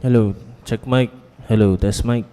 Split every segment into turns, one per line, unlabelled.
Hello, check mic. Hello, test mic.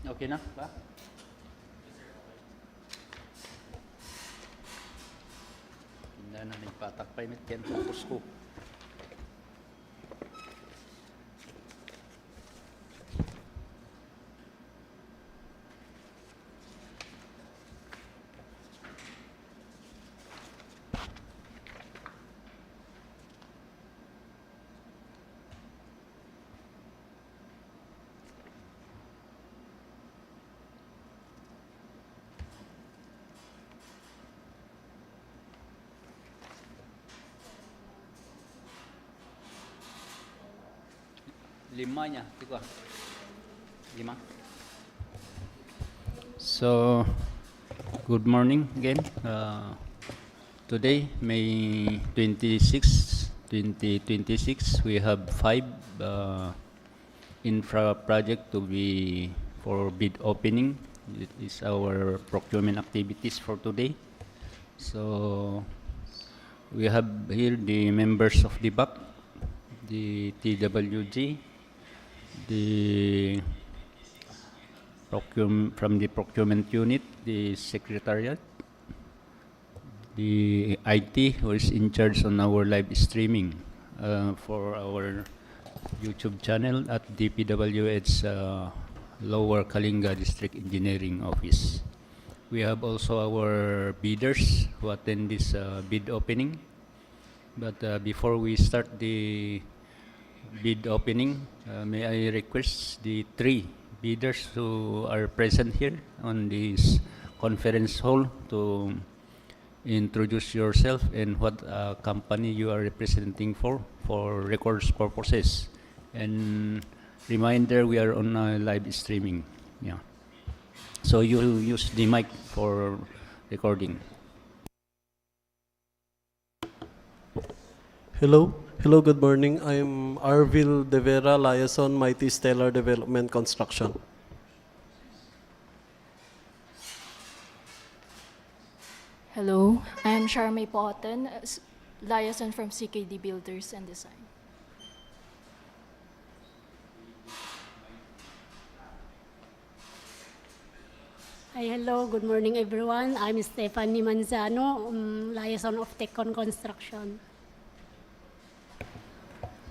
Okay na ba? Hindi na nagpatakpay mit ken focus ko. Lima niya, tiga. Lima. So, good morning again. Today, May 26, 2026, we have 5 infra project to be for bid opening. It is our procurement activities for today. So, we have here the members of the BAC, the TWG, the from the procurement unit, the secretariat, the IT who is in charge on our live streaming for our YouTube channel at DPWH Lower Kalinga District Engineering Office. We have also our bidders who attend this bid opening. But before we start the bid opening, may I request the 3 bidders who are present here on this conference hall to introduce yourself and what company you are representing for records purposes. And reminder, we are on live streaming. Yeah. So you'll use the mic for recording.
Hello, good morning. I'm Arvil De Vera, liaison, Mighty Stellar Development Construction.
Hello, I'm Charmaine Potten, liaison from CKD Builders and Design.
Hi, hello, good morning everyone. I'm Stephanie Manzano, liaison of Tecon Construction.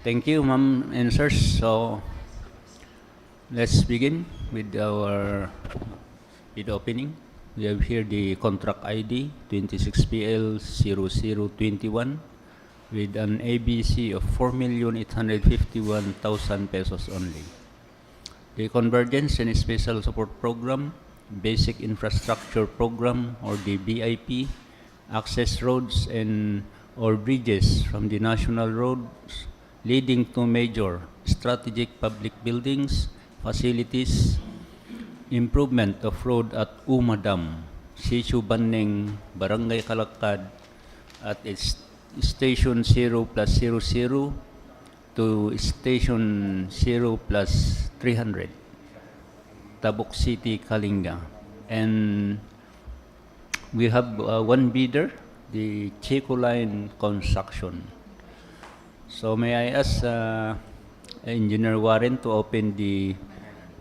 Thank you, ma'am and sirs. So, let's begin with our bid opening. We have here the contract ID 26PL0021 with an ABC of 4,851,000 pesos only. The Convergence and Special Support Program, Basic Infrastructure Program or the BIP, access roads and or bridges from the national roads leading to major strategic public buildings, facilities, improvement of road at Umadam, Sitio Baneng, Barangay Kalakad at its Station 0+00 to Station 0+300, Tabuk City, Kalinga. And we have one bidder, the Chico Line Construction. So may I ask Engineer Warren to open the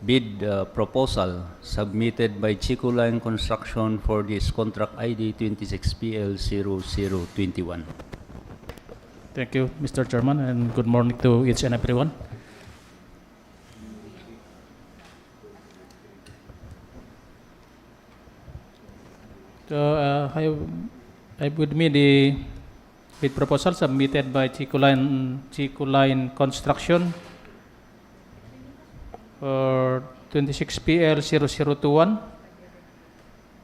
bid proposal submitted by Chico Line Construction for this contract ID 26PL0021.
Thank you, Mr. Chairman, and good morning to each and everyone. So I have with me the bid proposal submitted by Chico Line Construction for 26PL0021,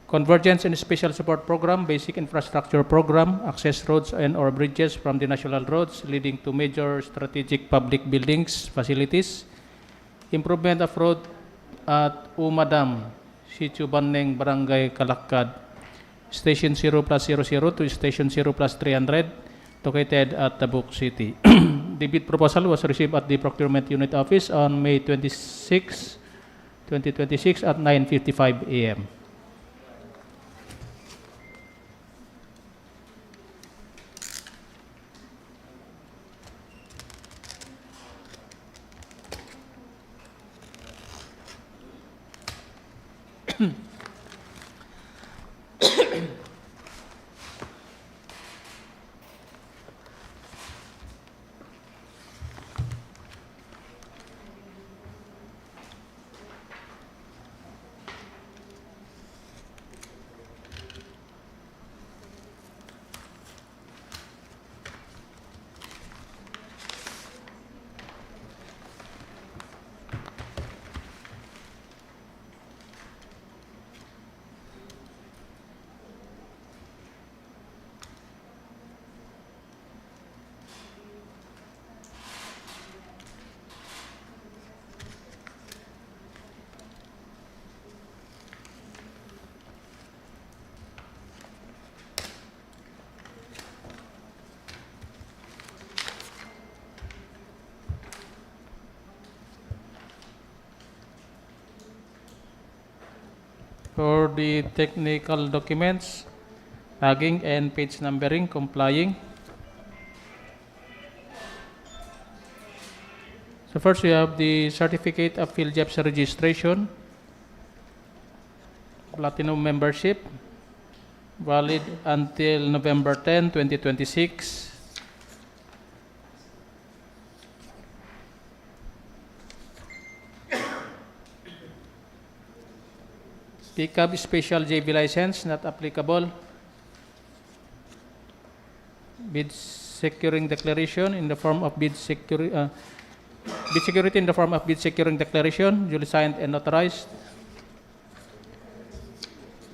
Convergence and Special Support Program, Basic Infrastructure Program, access roads and or bridges from the national roads leading to major strategic public buildings, facilities, improvement of road at Umadam, Sitio Baneng, Barangay Kalakad, Station 0+00 to Station 0+300, located at Tabuk City. The bid proposal was received at the Procurement Unit Office on May 26, 2026 at 9:55 a.m. For the technical documents, tagging and page numbering, complying. So first we have the Certificate of PhilJobs Registration, Platinum membership, valid until November 10, 2026. PCAB Special JV license, not applicable. Bid securing declaration in the form of bid security in the form of bid securing declaration, duly signed and notarized.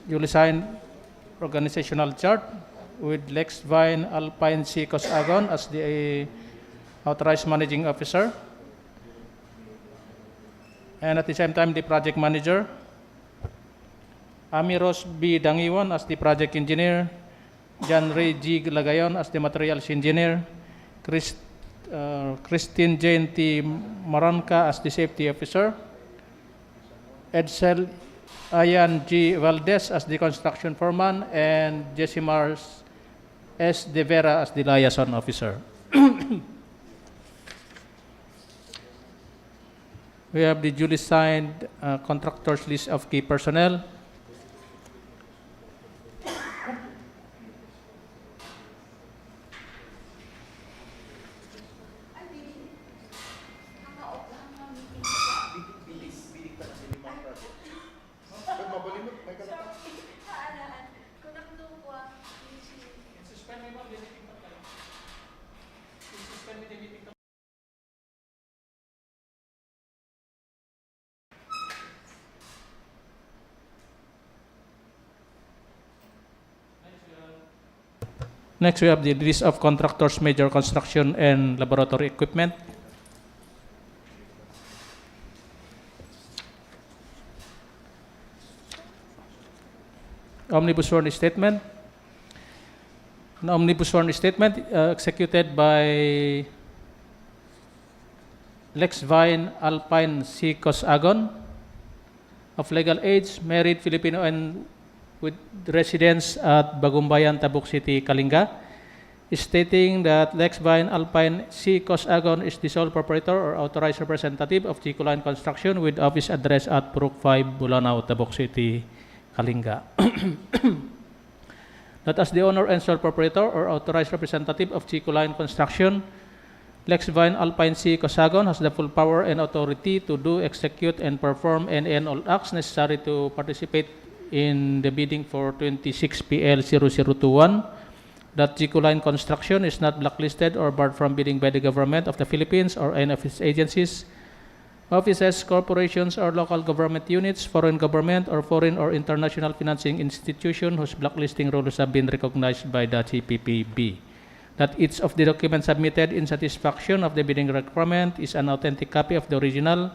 Duly signed organizational chart with Lex Vine Alpine C. Cosagon as the authorized managing officer. And at the same time, the project manager. Amiros B. Dangiwan as the project engineer. John Ray G. Lagayon as the materials engineer. Christine Jane T. Maranca as the safety officer. Edsel Ayan G. Valdez as the construction foreman, and Jesimar S. De Vera as the liaison officer. We have the duly signed contractors list of key personnel. Next, we have the list of contractors, major construction and laboratory equipment. Omnibus sworn statement. An omnibus sworn statement executed by Lex Vine Alpine C. Cosagon, of legal age, married Filipino and with residence at Bagumbayan, Tabuk City, Kalinga, stating that Lex Vine Alpine C. Cosagon is the sole proprietor or authorized representative of Chico Line Construction with office address at Purok 5, Bulanao, Tabuk City, Kalinga. That as the owner and sole proprietor or authorized representative of Chico Line Construction, Lex Vine Alpine C. Cosagon has the full power and authority to do, execute, and perform any and all acts necessary to participate in the bidding for 26 PL 0021, that Chico Line Construction is not blacklisted or barred from bidding by the government of the Philippines or any of its agencies, offices, corporations, or local government units, foreign government, or foreign or international financing institution whose blacklisting rules have been recognized by the CPPB. That each of the documents submitted in satisfaction of the bidding requirement is an authentic copy of the original,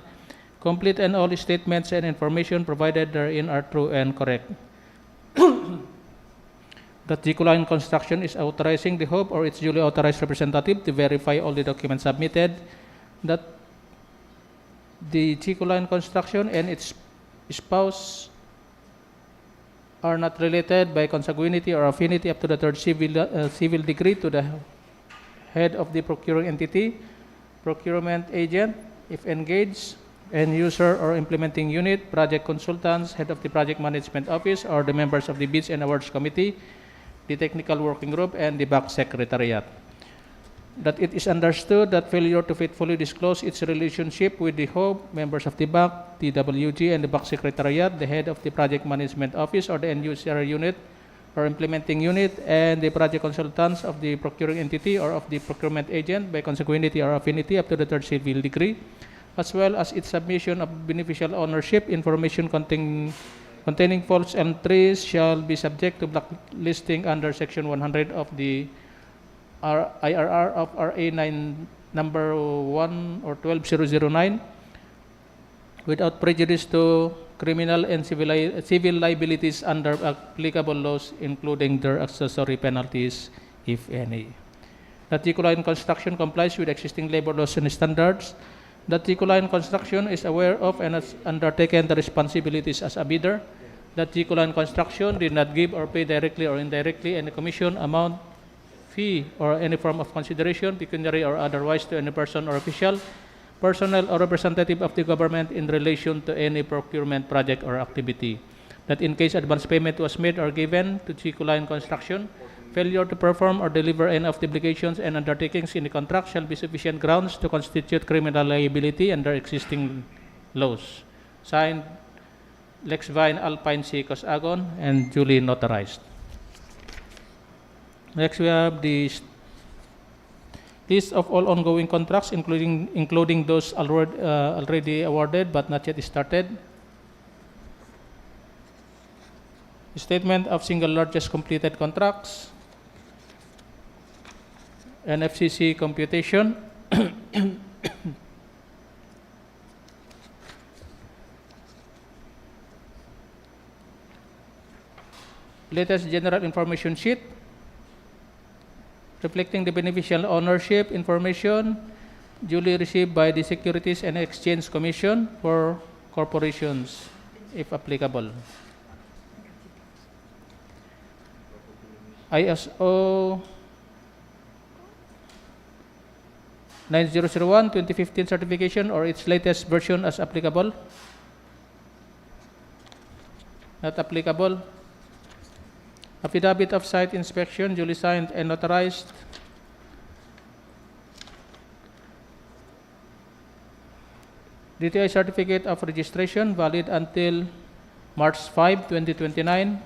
complete, and all statements and information provided therein are true and correct. That Chico Line Construction is authorizing the Hope or its duly authorized representative to verify all the documents submitted. That the Chico Line Construction and its spouse are not related by consanguinity or affinity up to the third civil degree to the head of the procuring entity, procurement agent, if engaged, end user or implementing unit, project consultants, head of the project management office, or the members of the bids and awards committee, the technical working group, and the BAC secretariat. That it is understood that failure to faithfully disclose its relationship with the HOPE, members of the BAC, TWG, and the BAC secretariat, the head of the project management office or the end user unit or implementing unit, and the project consultants of the procuring entity or of the procurement agent by consanguinity or affinity up to the third civil degree, as well as its submission of beneficial ownership information containing false entries shall be subject to blacklisting under Section 100 of the IRR of RA 9 number 1 or 12009 without prejudice to criminal and civil liabilities under applicable laws, including their accessory penalties, if any. That Chico Line Construction complies with existing labor laws and standards. That Chico Line Construction is aware of and has undertaken the responsibilities as a bidder. that G-Line Construction did not give or pay directly or indirectly any commission, amount, fee, or any form of consideration, pecuniary or otherwise, to any person or official, personnel, or representative of the government in relation to any procurement project or activity. That in case advance payment was made or given to G-Line Construction, failure to perform or deliver any of the obligations and undertakings in the contract shall be sufficient grounds to constitute criminal liability under existing laws. Signed, Lex Vine Alpine Seacos Agon, and duly notarized. Next, we have the list of all ongoing contracts, including those already awarded but not yet started. Statement of single largest completed contracts. NFCC computation. Latest general information sheet reflecting the beneficial ownership information duly received by the Securities and Exchange Commission for corporations, if applicable. ISO 9001 2015 certification or its latest version as applicable. Not applicable. Affidavit of site inspection duly signed and notarized. DTI certificate of registration valid until March 5, 2029.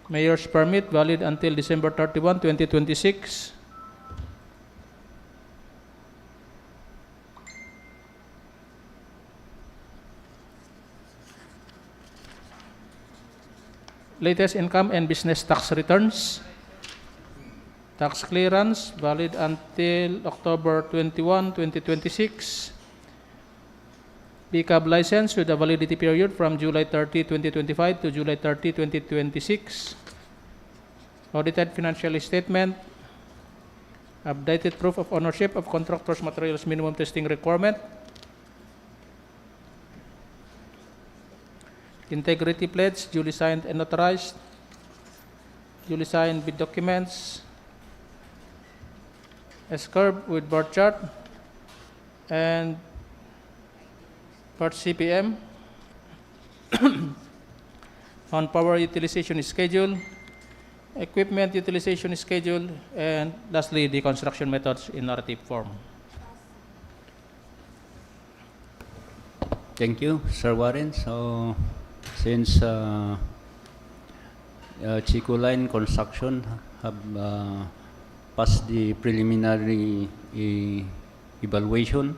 Mayor's permit valid until December 31, 2026. Latest income and business tax returns. Tax clearance valid until October 21, 2026. PCAB license with a validity period from July 30, 2025 to July 30, 2026. Audited financial statement. Updated proof of ownership of contractors' materials minimum testing requirement. Integrity pledge duly signed and notarized. Duly signed bid documents. S-curve with bar chart and part CPM on power utilization schedule, equipment utilization schedule, and lastly, the construction methods in narrative form.
Thank you, Sir Warren. So, since Line Construction have passed the preliminary evaluation,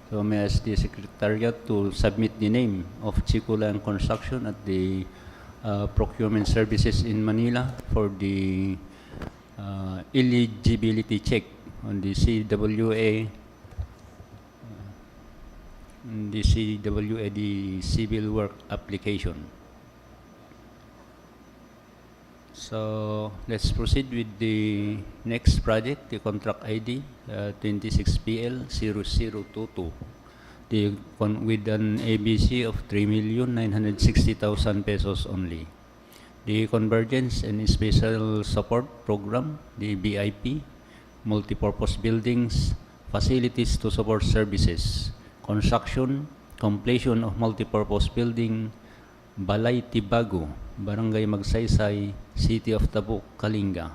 so may I ask the Secretariat to submit the name of Line Construction at the procurement services in Manila for the eligibility check on the CWA, the civil work application. So let's proceed with the next project, the contract ID 26PL0022, with an ABC of 3,960,000 pesos only. The Convergence and Special Support Program, the BIP, Multipurpose Buildings, Facilities to Support Services, Construction, Completion of Multipurpose Building, Balay Tibago, Barangay Magsaysay, City of Tabuk, Kalinga.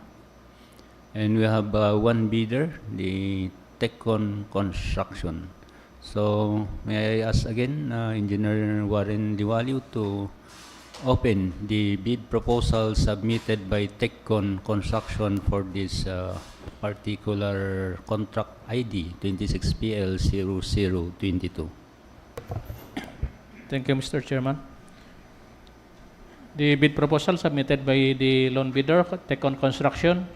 And we have one bidder, the Tecon Construction. So may I ask again Engineer Warren Liwaliw to open the bid proposal submitted by Tecon Construction for this particular contract ID 26PL0022.
Thank you, Mr. Chairman. The bid proposal submitted by the loan bidder, Tecon Construction,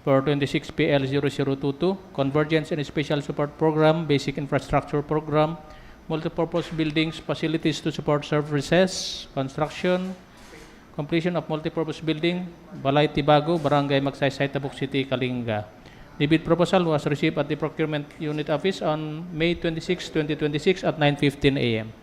for 26PL0022, Convergence and Special Support Program, Basic Infrastructure Program, Multipurpose Buildings, Facilities to Support Services, Construction, Completion of Multipurpose Building, Balay Tibago, Barangay Magsaysay, Tabuk City, Kalinga. The bid proposal was received at the Procurement Unit Office on May 26, 2026 at 9:15 a.m.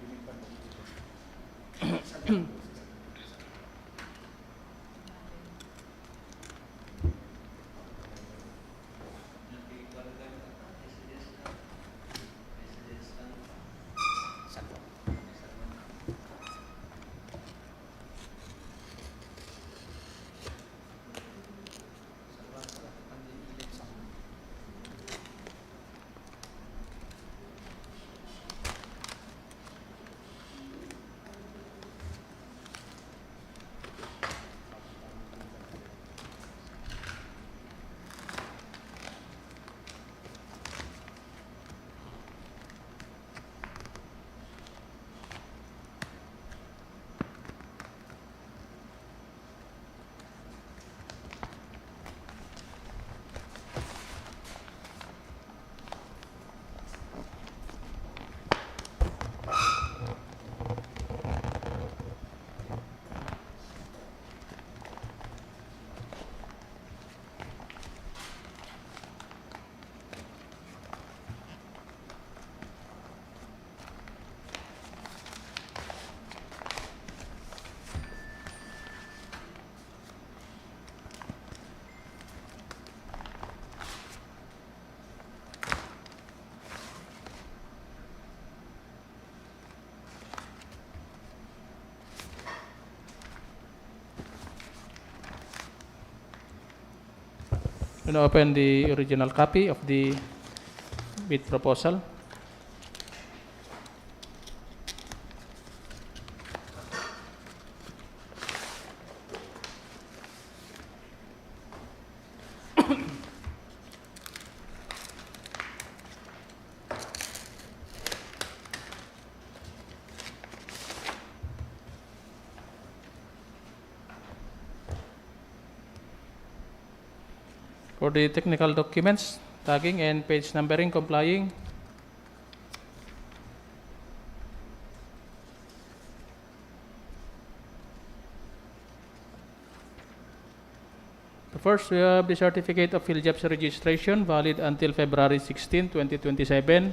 going to open the original copy of the bid proposal. For the technical documents, tagging and page numbering complying. First, we have the certificate of PhilJobs registration valid until February 16, 2027.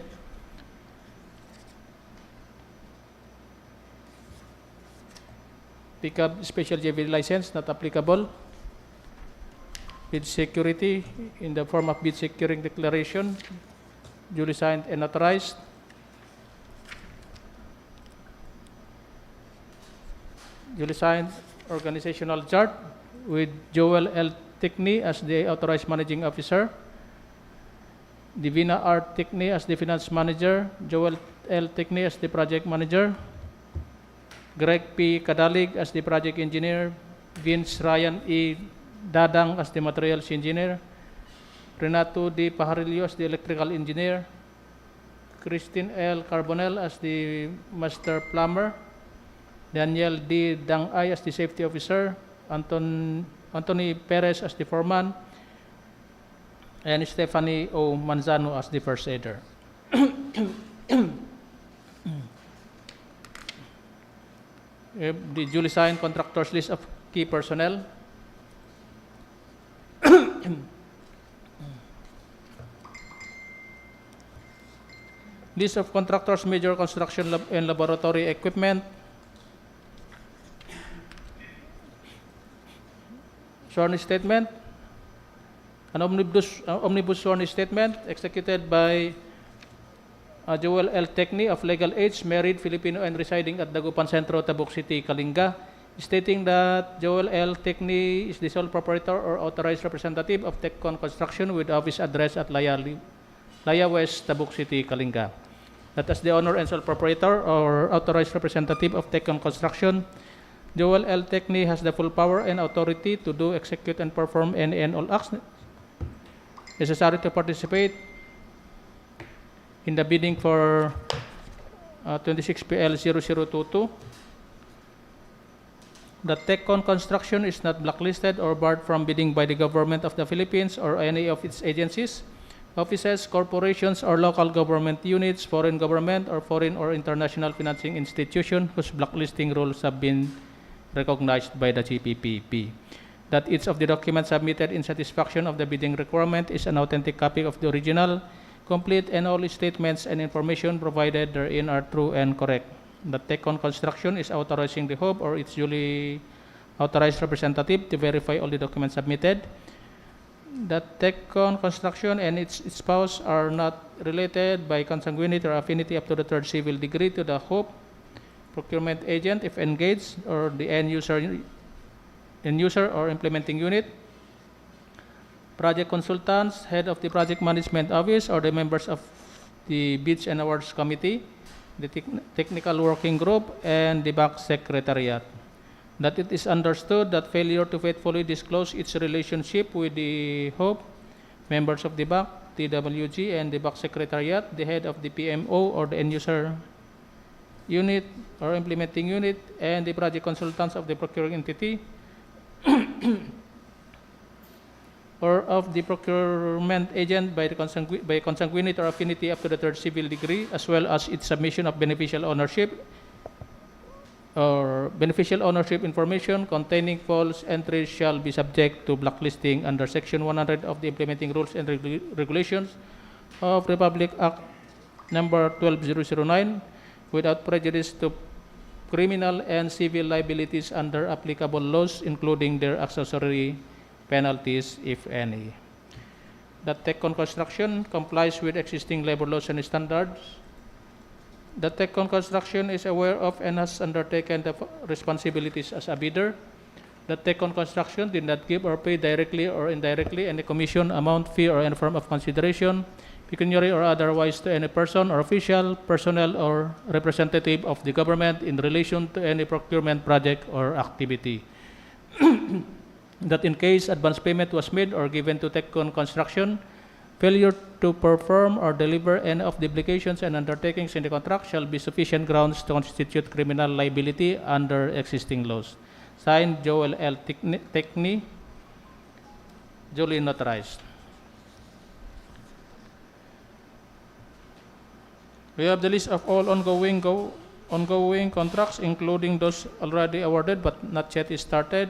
Pickup special JV license not applicable. Bid security in the form of bid securing declaration, duly signed and authorized. Duly signed organizational chart with Joel L. Tickney as the authorized managing officer, Divina R. Tickney as the finance manager, Joel L. Tickney as the project manager, Greg P. Kadalig as the project engineer, Vince Ryan E. Dadang as the materials engineer, Renato D. Pajarillo as the electrical engineer, Christine L. Carbonell as the master plumber, Daniel D. Dangay as the safety officer, Anthony Perez as the foreman, and Stephanie O. Manzano as the first aider. The duly signed contractors list of key personnel. List of contractors, major construction and laboratory equipment. Sworn statement. An omnibus sworn statement executed by Joel L. Tickney of legal age, married, Filipino, and residing at Dagupan Centro, Tabuk City, Kalinga, stating that Joel L. Tickney is the sole proprietor or authorized representative of Techcon Construction with office address at Laya West, Tabuk City, Kalinga. That as the owner and sole proprietor or authorized representative of Techcon Construction, Joel L. Tickney has the full power and authority to do, execute, and perform any and all acts necessary to participate in the bidding for 26PL 0022. The Techcon Construction is not blacklisted or barred from bidding by the government of the Philippines or any of its agencies, offices, corporations, or local government units, foreign government, or foreign or international financing institution whose blacklisting rules have been recognized by the GPPP. That each of the documents submitted in satisfaction of the bidding requirement is an authentic copy of the original, complete, and all statements and information provided therein are true and correct. The Techcon Construction is authorizing the HOB or its duly authorized representative to verify all the documents submitted. The Techcon Construction and its spouse are not related by consanguinity or affinity up to the third civil degree to the HOB, procurement agent if engaged, or the end user or implementing unit, project consultants, head of the project management office, or the members of the bids and awards committee, the technical working group, and the back secretariat. That it is understood that failure to faithfully disclose its relationship with the HOB, members of the back, TWG, and the back secretariat, the head of the PMO or the end user unit or implementing unit, and the project consultants of the procuring entity or of the procurement agent by consanguinity or affinity up to the third civil degree, as well as its submission of beneficial ownership or beneficial ownership information containing false entries shall be subject to blacklisting under Section 100 of the Implementing Rules and Regulations of Republic Act Number 12009 without prejudice to criminal and civil liabilities under applicable laws, including their accessory penalties, if any. That Techcon Construction complies with existing labor laws and standards. The Techcon Construction is aware of and has undertaken the responsibilities as a bidder. that Tecon Construction did not give or pay directly or indirectly any commission, amount, fee, or any form of consideration, pecuniary or otherwise, to any person or official, personnel, or representative of the government in relation to any procurement project or activity. That in case advance payment was made or given to Tecon Construction, failure to perform or deliver any of the obligations and undertakings in the contract shall be sufficient grounds to constitute criminal liability under existing laws. Signed, Joel L. Techney, duly notarized. We have the list of all ongoing contracts, including those already awarded but not yet started.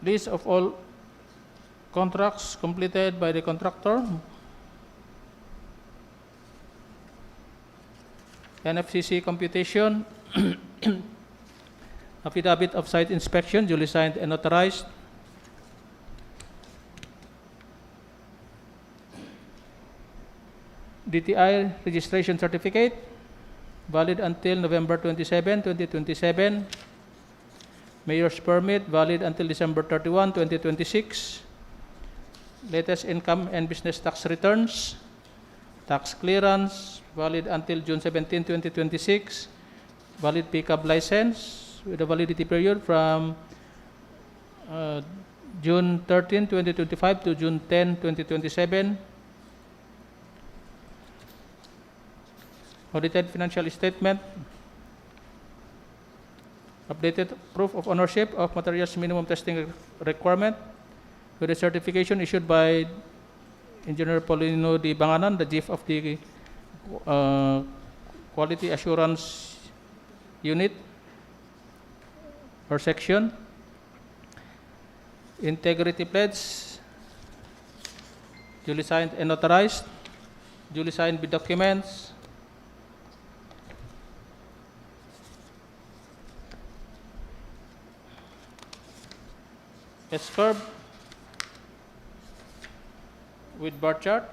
List of all contracts completed by the contractor. NFCC computation. Affidavit of site inspection, duly signed and notarized. DTI registration certificate, valid until November 27, 2027. Mayor's permit, valid until December 31, 2026. Latest income and business tax returns. Tax clearance, valid until June 17, 2026. Valid pickup license with a validity period from June 13, 2025 to June 10, 2027. Audited financial statement. Updated proof of ownership of materials minimum testing requirement with a certification issued by Engineer Paulino D. Banganan, the chief of the Quality Assurance Unit or section. Integrity pledge, duly signed and notarized, duly signed with documents. S-curve with bar chart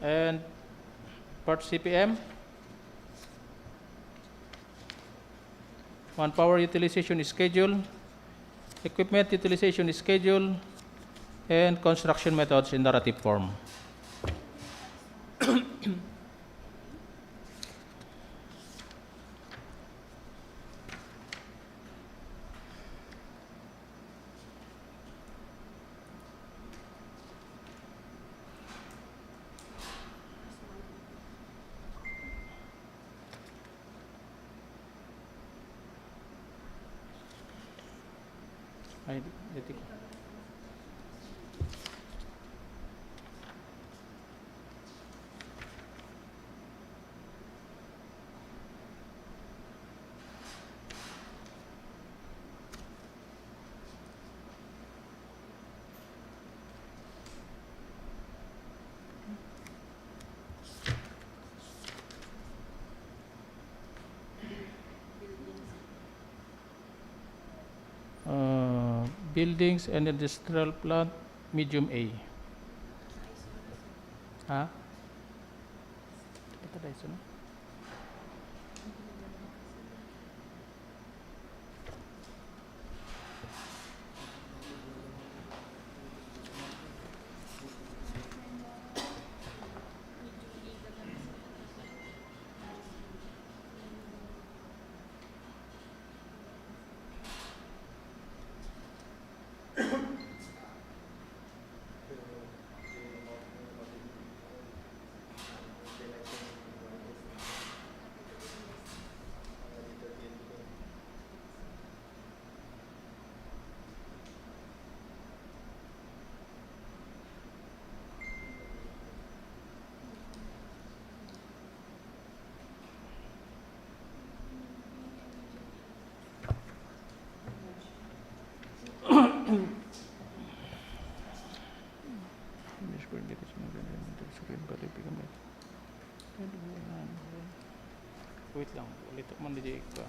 and part CPM. Manpower utilization schedule, equipment utilization schedule, and construction methods in narrative form. Buildings and industrial plant, medium A. Ha? Wait lang, ulit ako man DJ ka.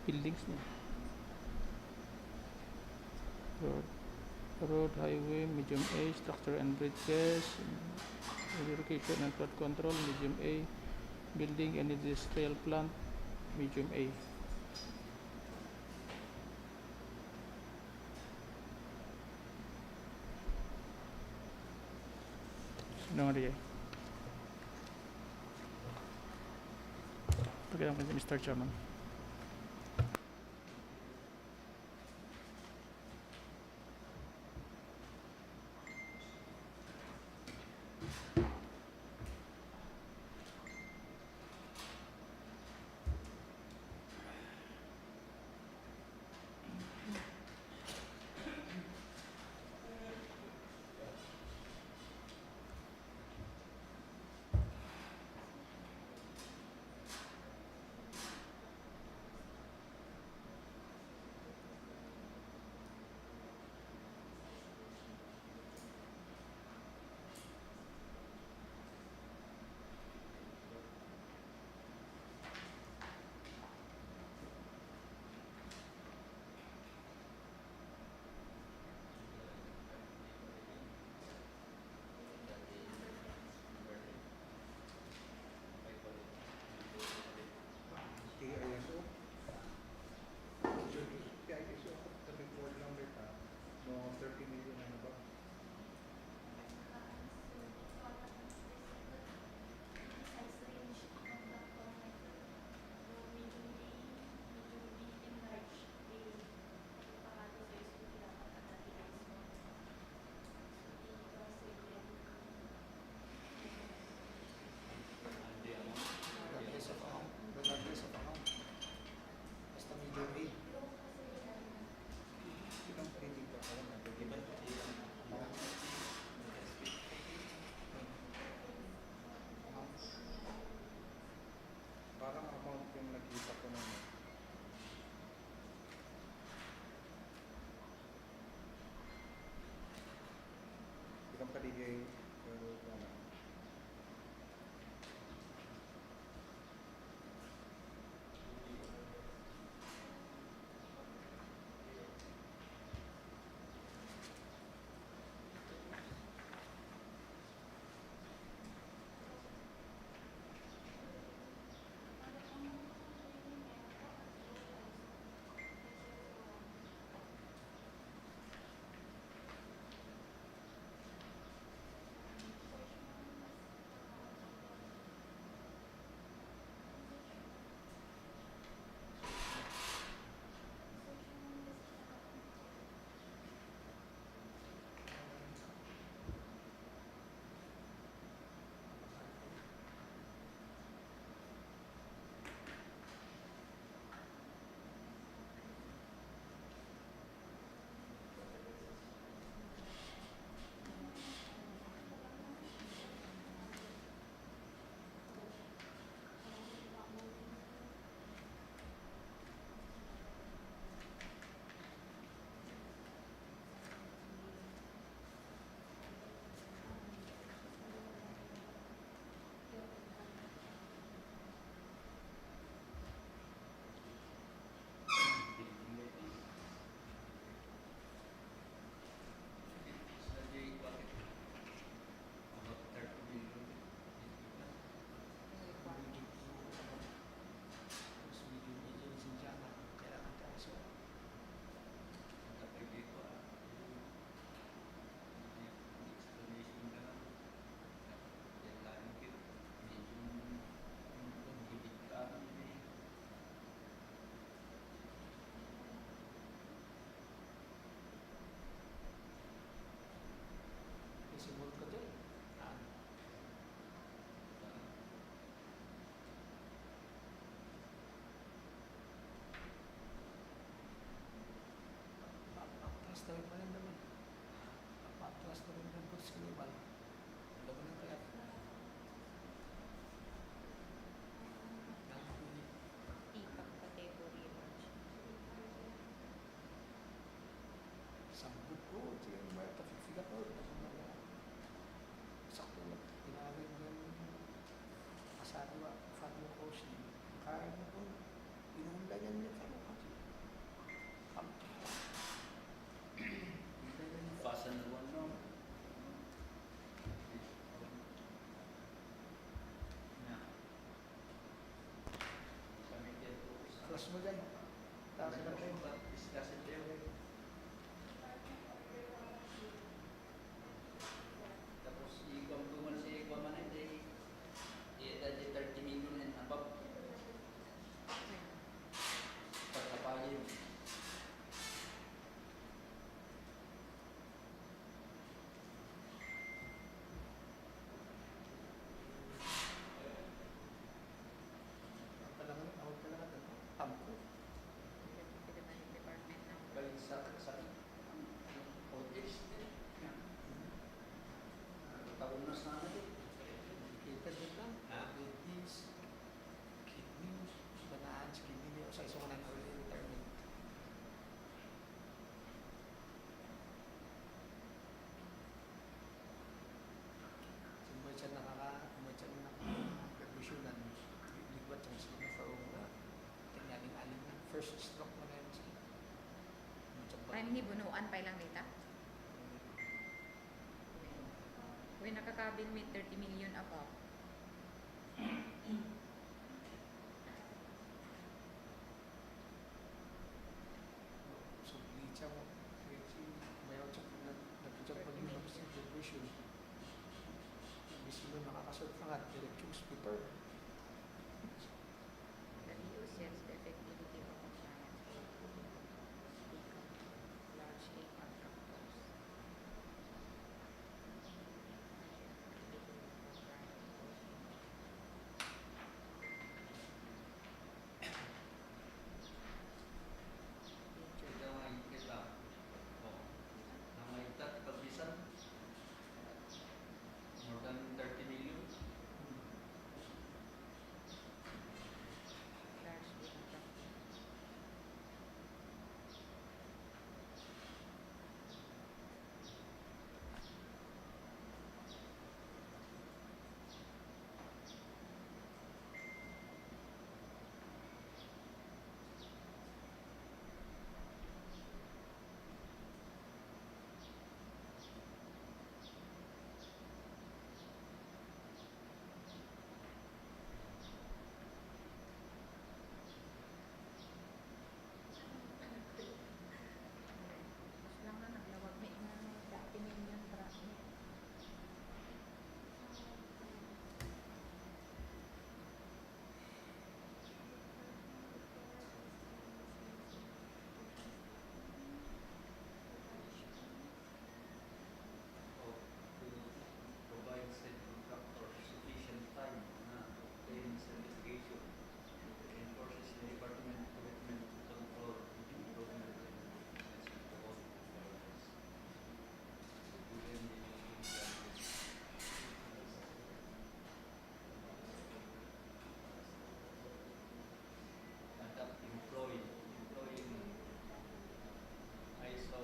buildings niya. Road, highway, medium A, structure and bridges, irrigation and flood control, medium A, building and industrial plant, medium A. Sino nga diyan? Pagkailan ko si Mr. Chairman.
TISO. TISO, the report number no 30 million ano ba? Regardless of amount. Basta medium A. Sinong pwede ko? Alam na, pwede ba? Parang amount yung nakita ko naman. Ikang paligay, pero wala. Simul ko din. Patras na rin pa rin naman. Patras na rin naman po sa sinibal. Alam mo na kaya.
Ipak category launch.
Sambut ko. Siya yung may tafifigat ko. Sakto lang. Tinawag ng asawa, Fabio Cosi. Kaya mo kung inuundan yan niya sa lukas.
Fasan na one, no?
Alas mo dyan. Tapos na tayo.
Discuss it there. Tapos i-com ko man si Equa man ay di 30 million and above. Pagkapayin.
Talaga, awag talaga doon. Tamko.
Department ng
Galing sa old age. Taon na sana din.
Kita din lang. Kidneys. Kidneys. Banaan sa kidney niyo sa isang ng early retirement. May siya nakaka-permisyonan. Libat ang sila na farong na tingnaling alin na. First stroke mo na yun siya.
Time ni bunuan pa lang dita. When nakakabil may 30 million above.
So, licha mo. Mayroon siya nagpijag pa din ng permission. Mismo nakakasort na nga. Choose paper.
The EU sets the effectivity of compliance with large A contractors.
Kita may kita. Oh. Na may pagbisan. More than 30 million.
Large A contractors. Mas lang na naglawag may nga may 30 million para
To provide said contractor sufficient time na obtain certification. Enforces the department commitment to control improvement and all violence. Within the adapt employing ISO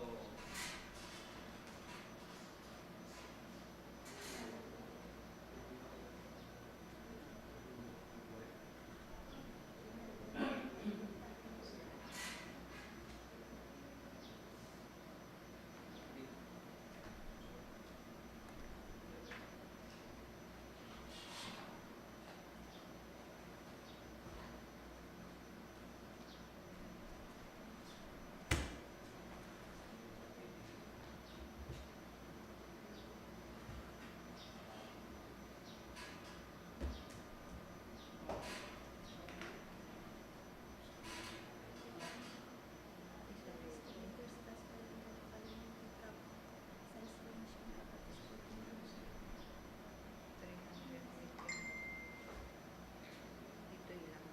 dito ilang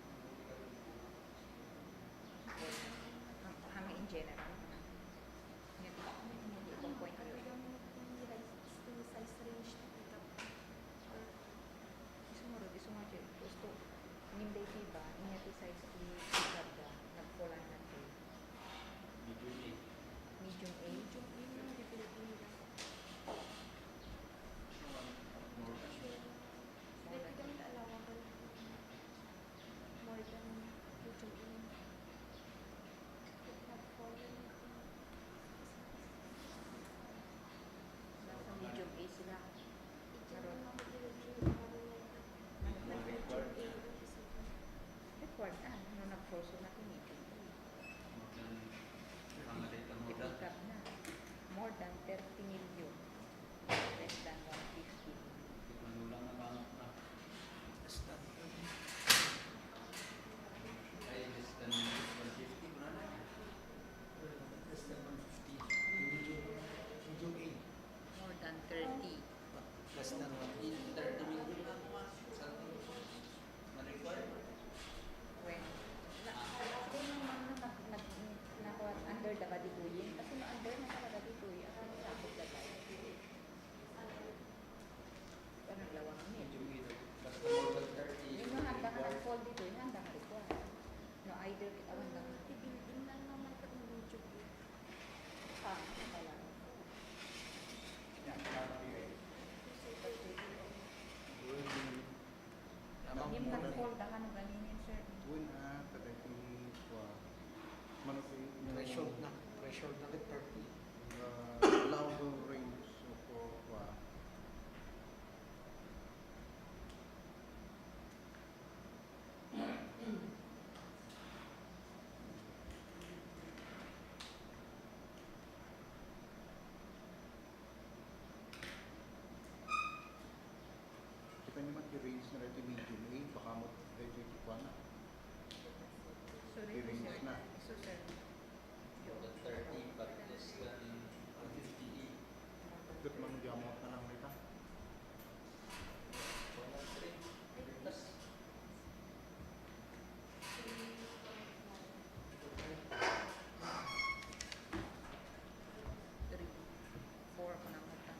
hanggang in general hindi kung point sumuro di sumaje gusto nimday tiba inya ti size ti ganda nagpola na ti medium A
More than 2 in.
nag-foldahan ng ganinin, sir.
Threshold na 30.
Allowable range for kita naman i-range na ito medium A, baka mo ito ikuha na.
Sorry,
I-range
sir.
na.
So, sir.
Ikot man gamot na lang nito.
Three. Four ko na mata.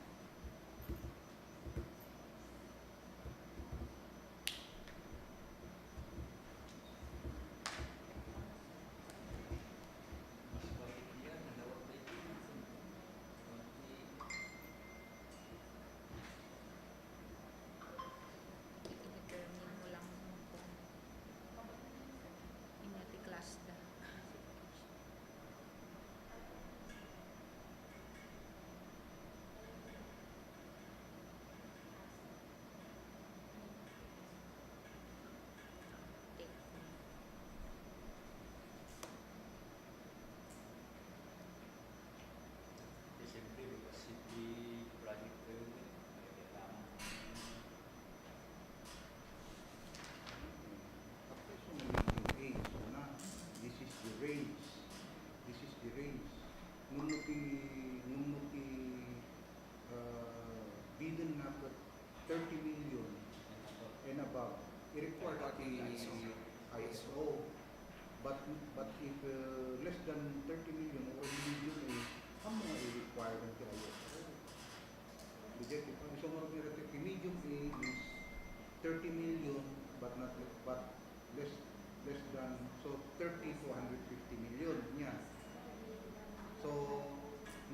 I-determine mo lang kung in-multi-class na. Okay.
Siyempre, city project ko yun.
Tapos yung medium A, so na, this is the range. This is the range. Nung bidden na po 30 million and above, i-require that the ISO. But if less than 30 million or medium A, ang mga i-require ng ISO. Budget, so medium A is 30 million but less than, so 30 to 150 million yan. So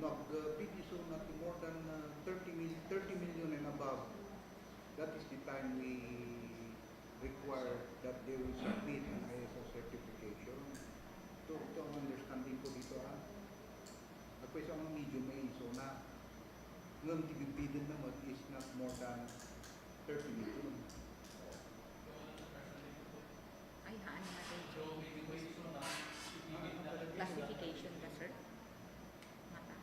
PDSO not more than 30 million and above, that is the time we require that they will submit an ISO certification. Ito ang understanding ko dito Ako isa ang medium A, so na nung tibibidin naman is not more than 30 million.
Ay, haan natin yung classification ka, sir? Mata.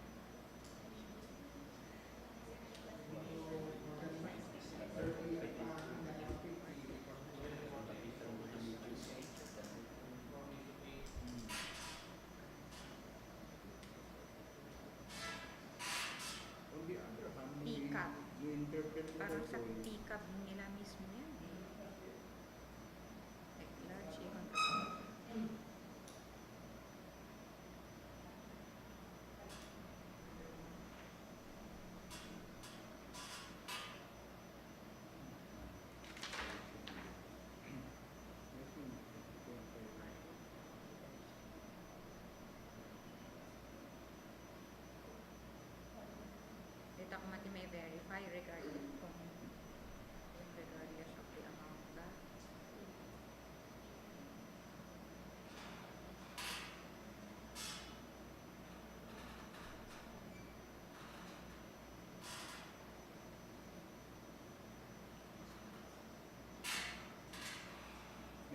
On the other hand,
Ticab.
you interpret mo
Parang sa
also
Ticab nila mismo yan eh. Like large even. Dito ako mati may verify regarding kung regardless of the amount ba.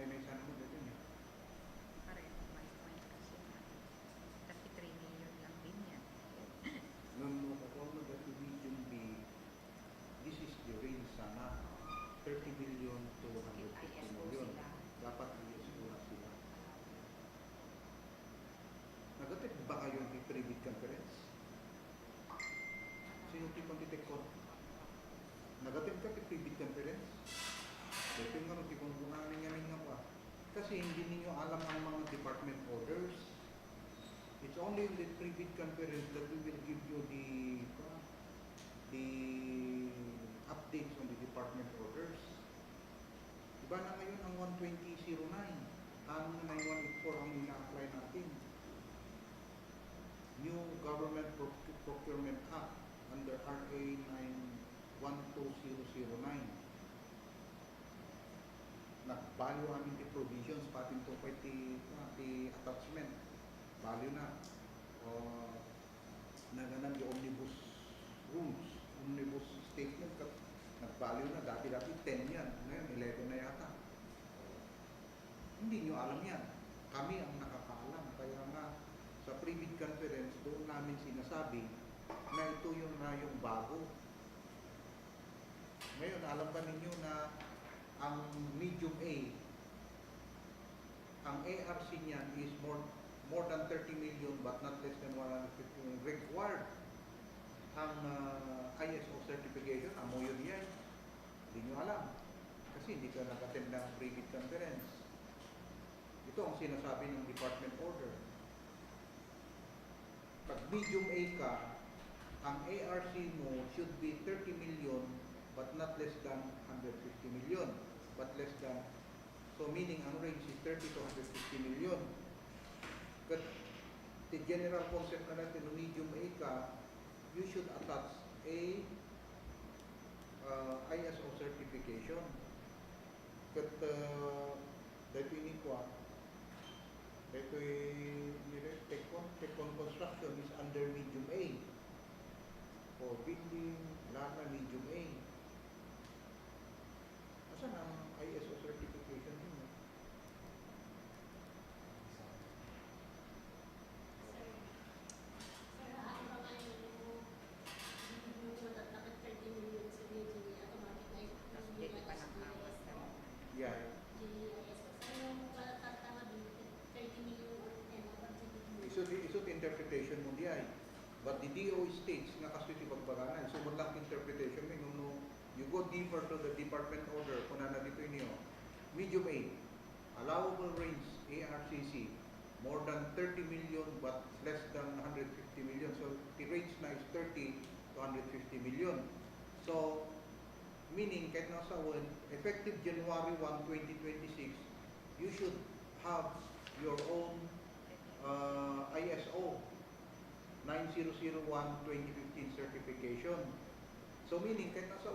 may sana mo dito niya.
Pareho may point kasi na. Kasi 3 million lang din yan.
Nung mo that medium B, this is the range sana, 30 million to 150 million. Dapat ISO na sila. Nagatid ba kayo ng pre-bid conference? Sino tipong titik ko? Nagatid ka pre-bid conference? Ito yung ano, tipong bumanin nga pa. Kasi hindi ninyo alam ang mga department orders. It's only in the pre-bid conference that we will give you the updates on the department orders. Iba na ngayon ang 12009, ang 9184 ang ina-apply natin. New Government Procurement Act under RA 912009. nag-value amin the provisions pati ito pa ti attachment value na naganan yung omnibus rules omnibus statement nag-value na dati 10 yan ngayon 11 na yata hindi nyo alam yan kami ang nakakaalam kaya nga sa pre-bid conference doon namin sinasabi na ito yung bago ngayon alam ba ninyo na ang medium A, ang ARC niyan is more than 30 million but not less than 150 million required. Ang ISO certification, amo yun yan. Hindi nyo alam. Kasi hindi ka nag-attend ng pre-bid conference. Ito ang sinasabi ng department order. Pag medium A ka, ang ARC mo should be 30 million but not less than 150 million. But less than, so meaning ang range is 30 to 150 million. But the general concept na natin ng medium A ka, you should attach a ISO certification. But dito ini ko dito Tekon construction is under medium A. For building, lahat na medium A. Asan ang ISO certification yun? Yeah. Isot interpretation mo diay. But the DO states nga kasi si pagbaganan. So mo lang interpretation may no you go deeper to the department order kung na dito niyo. Medium A, allowable range ARCC more than 30 million but less than 150 million. So the range na is 30 to 150 million. So meaning kahit nasa effective January 1, 2026, you should have your own ISO 9001-2015 certification. So meaning kahit nasa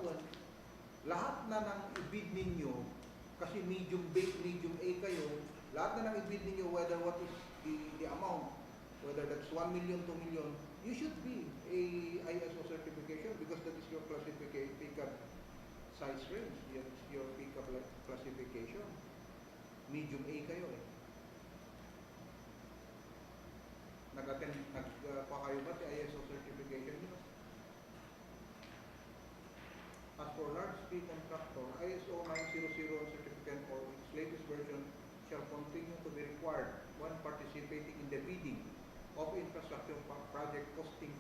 lahat na ng ibid ninyo, kasi medium A kayo, lahat na ng ibid ninyo, whether what is the amount, whether that's 1 million, 2 million, you should be a ISO certification because that is your classification, pickup size range, that's your pickup classification. Medium A kayo eh. Nagpa kayo ba the ISO certification nyo? As for large-scale contractor, ISO 900 certificate or its latest version shall continue to be required when participating in the bidding of infrastructure project costing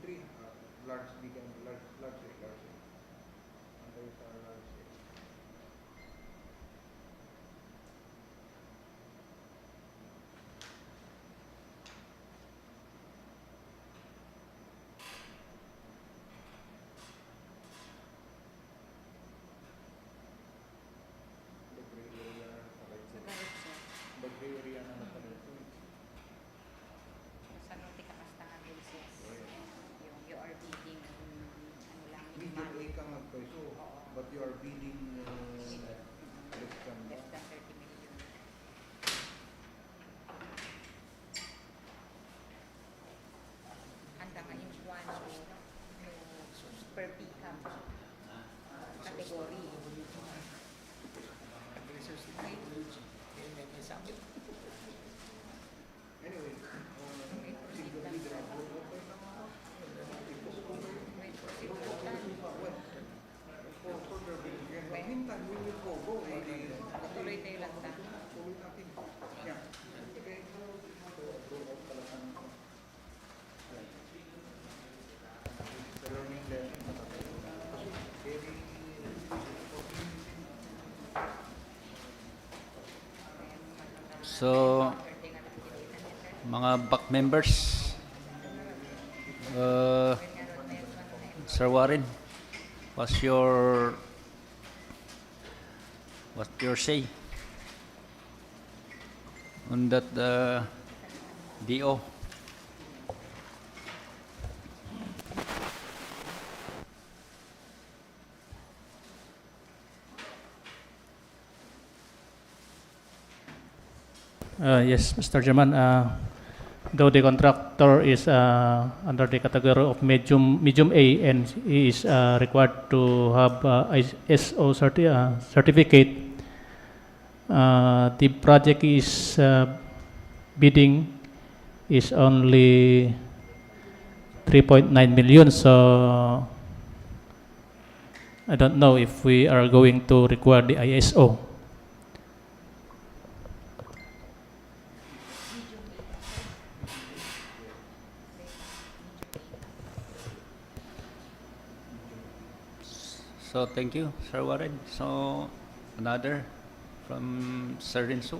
large. And those are large. Area na nakalito.
Sa Nautica basta nga basis, yung you are bidding, ano lang,
Medium A ka nga peso, but you are bidding less than
30 million. Handa nga yung one yung per pickup category.
Anyway, meantime, we will go.
Tuloy tayo lang ta.
Tuloy natin. Yeah. Okay. So, go out talaga ng the learning lesson. Kasi, very
So, mga back members, Sir Warren, what's your say on that DO?
Yes, Mr. Chairman. Though the contractor is under the category of medium A and he is required to have ISO certificate, the project is bidding is only 3.9 million. So I don't know if we are going to require the ISO.
So thank you, Sir Warren. So another from Sir Rinsu.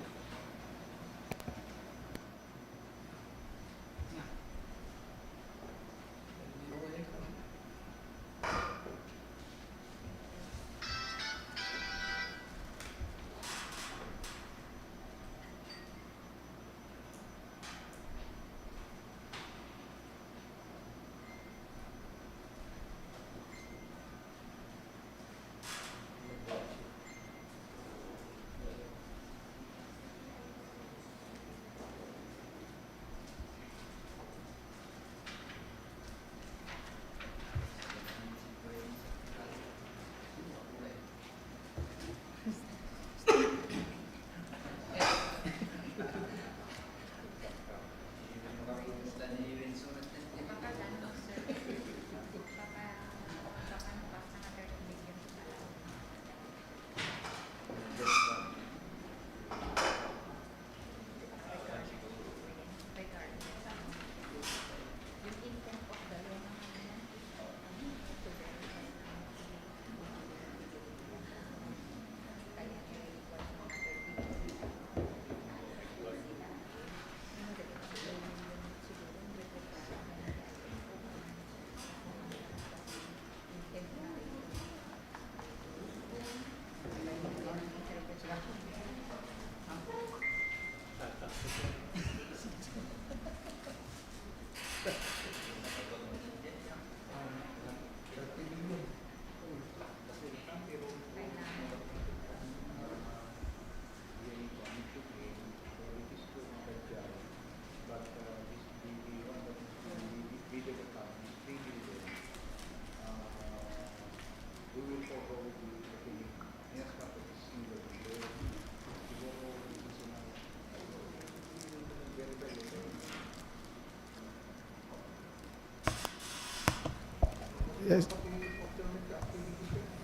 Yes,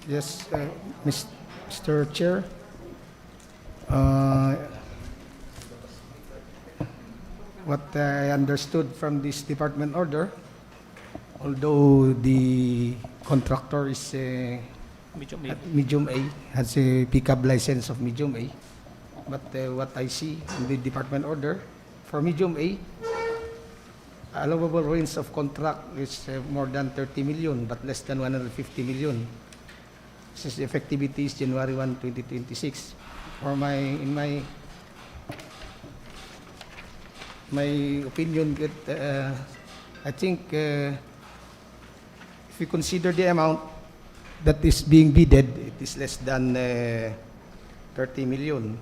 yes, Mr. Chair. What I understood from this department order, although the contractor is at medium A, has a pickup license of medium A, but what I see in the department order, for medium A, allowable range of contract is more than 30 million but less than 150 million. Since the effectivity is January 1, 2026. In my opinion, I think if we consider the amount that is being bidded, it is less than 30 million.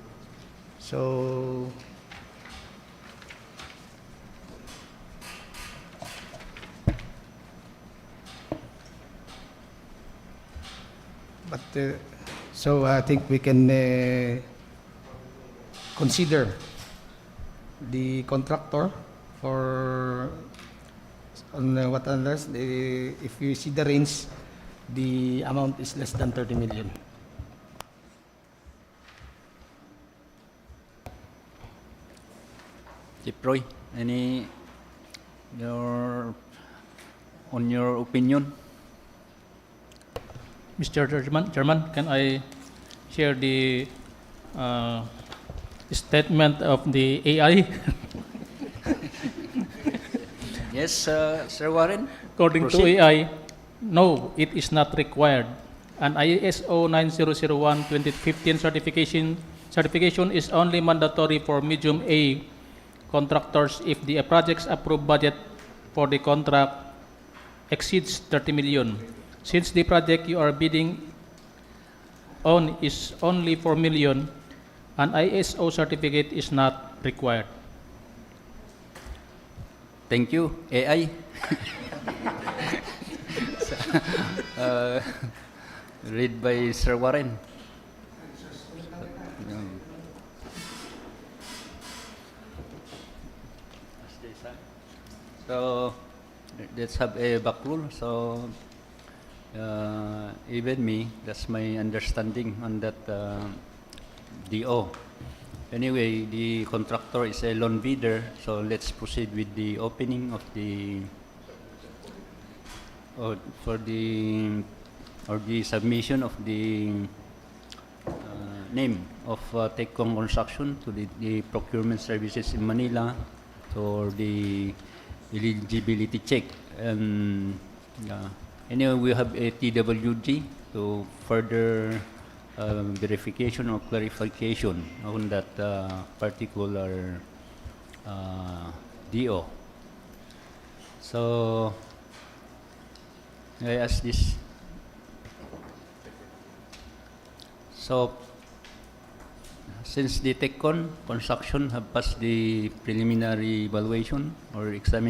So so I think we can consider the contractor for what others. If you see the range, the amount is less than 30 million.
Chief Roy, on your opinion?
Mr. Chairman, can I share the statement of the AI?
Yes, Sir Warren.
According
Proceed.
to AI, no, it is not required. An ISO 9001:2015 certification is only mandatory for medium A contractors if the project's approved budget for the contract exceeds 30 million. Since the project you are bidding on is only 4 million, An ISO certificate is not required.
Thank you, AI. uh, read by Sir Warren. So let's have a back rule. So even me, that's my understanding on that DO. Anyway, the contractor is a lone bidder, so let's proceed with the opening of the the submission of the name of TechCom Construction to the procurement services in Manila for the eligibility check. And anyway, we have a TWG to further verification or clarification on that particular DO. So I ask this. So since the TechCon construction have passed the preliminary evaluation or examination